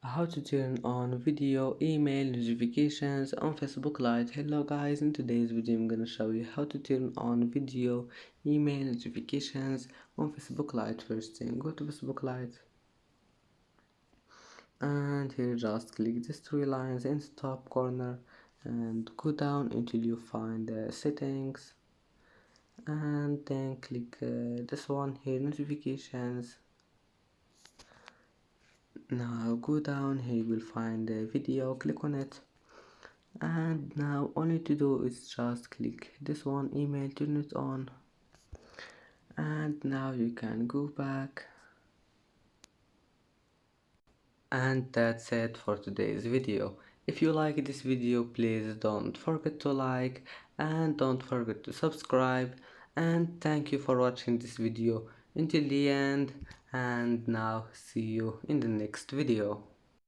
How to turn on video email notifications on Facebook Lite. Hello guys, in today's video I'm gonna show you how to turn on video email notifications on Facebook Lite. First thing, go to Facebook Lite and here just click these three lines in the top corner and go down until you find the settings, and then click this one here, notifications. Now go down here, you will find the video, click on it, and now all you need to do is just click this one, email, turn it on, and now you can go back. And that's it for today's video. If you like this video, please don't forget to like and don't forget to subscribe, and thank you for watching this video until the end, and now see you in the next video.